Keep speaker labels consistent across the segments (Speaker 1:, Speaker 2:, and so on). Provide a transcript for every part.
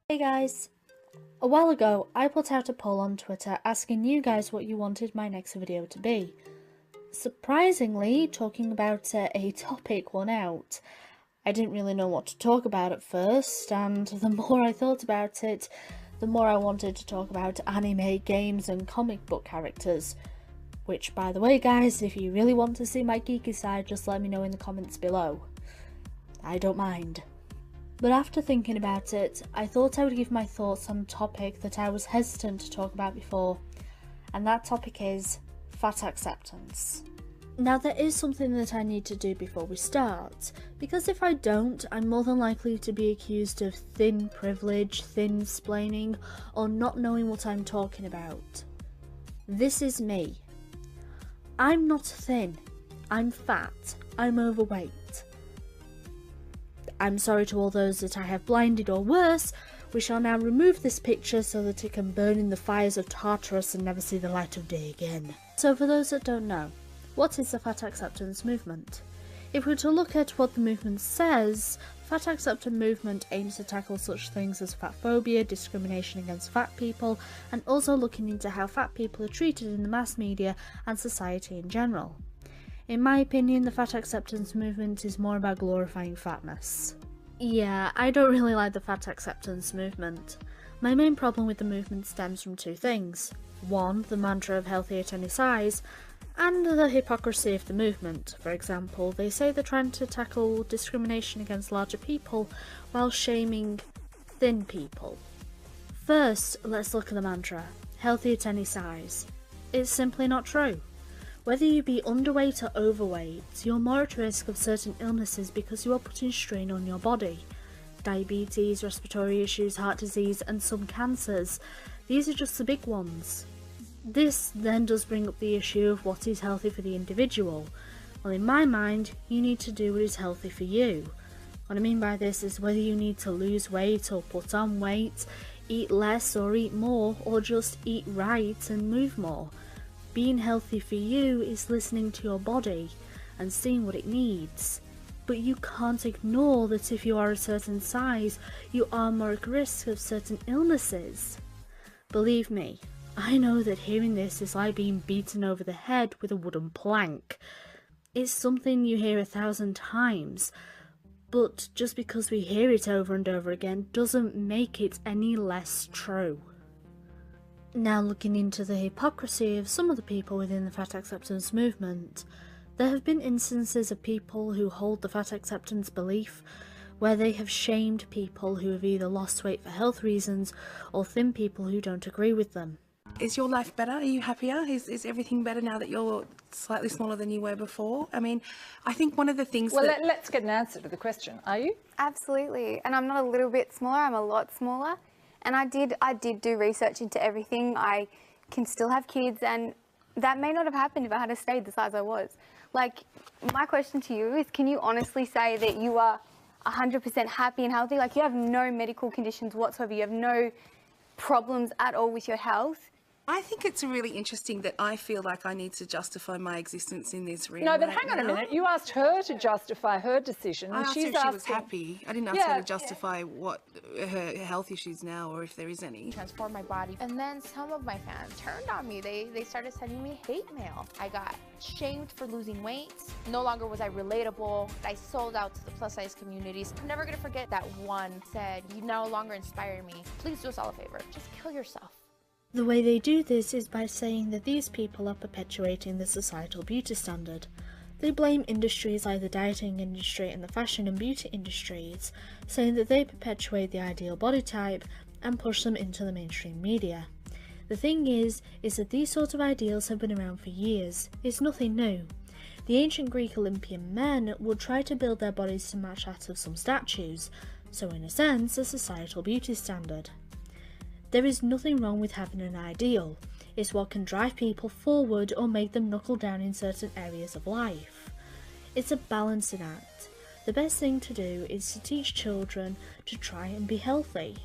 Speaker 1: Hey guys! A while ago, I put out a poll on Twitter asking you guys what you wanted my next video to be. Surprisingly, talking about a topic won out. I didn't really know what to talk about at first, and the more I thought about it, the more I wanted to talk about anime, games, and comic book characters. Which, by the way guys, if you really want to see my geeky side, just let me know in the comments below. I don't mind. But after thinking about it, I thought I would give my thoughts on a topic that I was hesitant to talk about before, and that topic is fat acceptance. Now there is something that I need to do before we start, because if I don't, I'm more than likely to be accused of thin privilege, thin splaining, or not knowing what I'm talking about. This is me. I'm not thin, I'm fat, I'm overweight. I'm sorry to all those that I have blinded, or worse. We shall now remove this picture so that it can burn in the fires of Tartarus and never see the light of day again. So for those that don't know, what is the fat acceptance movement? If we were to look at what the movement says, the fat acceptance movement aims to tackle such things as fat phobia, discrimination against fat people, and also looking into how fat people are treated in the mass media and society in general. In my opinion, the fat acceptance movement is more about glorifying fatness. Yeah, I don't really like the fat acceptance movement. My main problem with the movement stems from two things. One, the mantra of healthy at any size, and the hypocrisy of the movement. For example, they say they're trying to tackle discrimination against larger people while shaming thin people. First, let's look at the mantra, healthy at any size. It's simply not true. Whether you be underweight or overweight, you're more at risk of certain illnesses because you are putting strain on your body. Diabetes, respiratory issues, heart disease, and some cancers. These are just the big ones. This then does bring up the issue of what is healthy for the individual. Well, in my mind, you need to do what is healthy for you. What I mean by this is whether you need to lose weight or put on weight, eat less or eat more, or just eat right and move more. Being healthy for you is listening to your body and seeing what it needs. But you can't ignore that if you are a certain size, you are more at risk of certain illnesses. Believe me, I know that hearing this is like being beaten over the head with a wooden plank. It's something you hear 1,000 times, but just because we hear it over and over again doesn't make it any less true. Now looking into the hypocrisy of some of the people within the fat acceptance movement, there have been instances of people who hold the fat acceptance belief where they have shamed people who have either lost weight for health reasons or thin people who don't agree with them.
Speaker 2: Is your life better? Are you happier? Is everything better now that you're slightly smaller than you were before? I mean, I think one of the things
Speaker 3: let's get an answer to the question. Are you?
Speaker 4: Absolutely. And I'm not a little bit smaller, I'm a lot smaller. And I did do research into everything. I can still have kids, and that may not have happened if I had stayed the size I was. Like, my question to you is, can you honestly say that you are 100% happy and healthy? Like, you have no medical conditions whatsoever, you have no problems at all with your health?
Speaker 2: I think it's really interesting that I feel like I need to justify my existence in this room.
Speaker 3: No, but hang on a minute. You asked her to justify her decision.
Speaker 2: I asked her if she was happy. I didn't ask her to justify what her health issues now, or if there is any.
Speaker 5: Transform my body. And then some of my fans turned on me. They started sending me hate mail. I got shamed for losing weight. No longer was I relatable. I sold out to the plus size communities. I'm never gonna forget that one said, "You no longer inspire me. Please do us all a favor. Just kill yourself."
Speaker 1: The way they do this is by saying that these people are perpetuating the societal beauty standard. They blame industries like the dieting industry and the fashion and beauty industries, saying that they perpetuate the ideal body type and push them into the mainstream media. The thing is that these sort of ideals have been around for years. It's nothing new. The ancient Greek Olympian men would try to build their bodies to match that of some statues, so in a sense a societal beauty standard. There is nothing wrong with having an ideal. It's what can drive people forward or make them knuckle down in certain areas of life. It's a balancing act. The best thing to do is to teach children to try and be healthy.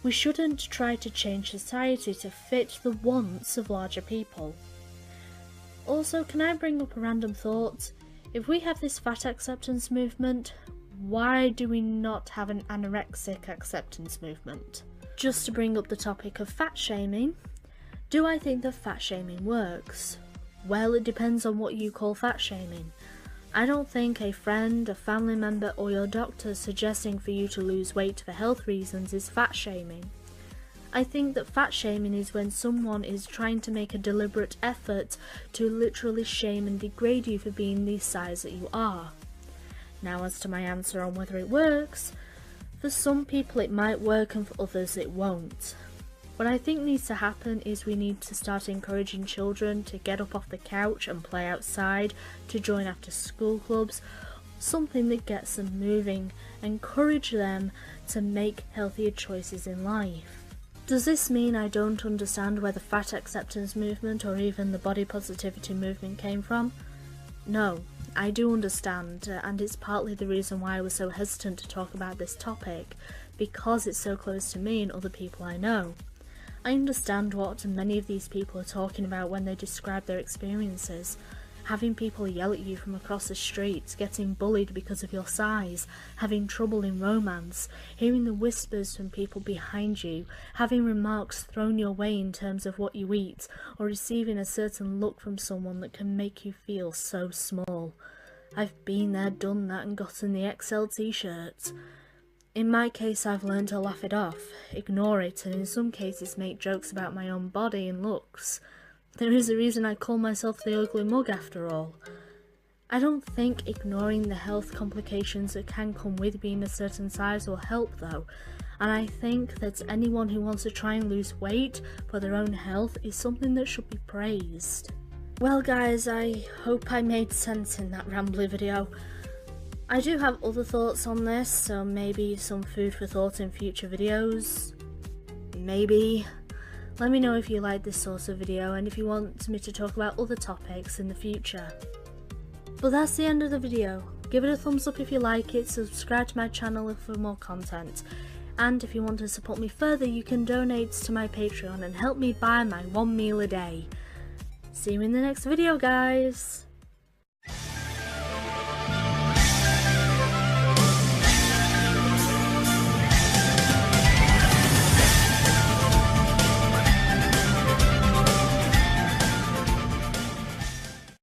Speaker 1: We shouldn't try to change society to fit the wants of larger people. Also, can I bring up a random thought? If we have this fat acceptance movement, why do we not have an anorexic acceptance movement? Just to bring up the topic of fat shaming, do I think that fat shaming works? Well, it depends on what you call fat shaming. I don't think a friend, a family member or your doctor suggesting for you to lose weight for health reasons is fat shaming. I think that fat shaming is when someone is trying to make a deliberate effort to literally shame and degrade you for being the size that you are. Now, as to my answer on whether it works, for some people it might work and for others it won't. What I think needs to happen is we need to start encouraging children to get up off the couch and play outside, to join after school clubs, something that gets them moving, encourage them to make healthier choices in life. Does this mean I don't understand where the fat acceptance movement or even the body positivity movement came from? No, I do understand, and it's partly the reason why I was so hesitant to talk about this topic, because it's so close to me and other people I know. I understand what many of these people are talking about when they describe their experiences. Having people yell at you from across the street, getting bullied because of your size, having trouble in romance, hearing the whispers from people behind you, having remarks thrown your way in terms of what you eat, or receiving a certain look from someone that can make you feel so small. I've been there, done that, and gotten the XL t-shirt. In my case, I've learned to laugh it off, ignore it, and in some cases make jokes about my own body and looks. There is a reason I call myself the ugly mug after all. I don't think ignoring the health complications that can come with being a certain size will help though, and I think that anyone who wants to try and lose weight for their own health is something that should be praised. Well guys, I hope I made sense in that rambly video. I do have other thoughts on this, so maybe some food for thought in future videos. Maybe. Let me know if you like this sort of video and if you want me to talk about other topics in the future. But that's the end of the video. Give it a thumbs up if you like it, subscribe to my channel for more content. And if you want to support me further, you can donate to my Patreon and help me buy my one meal a day. See you in the next video, guys!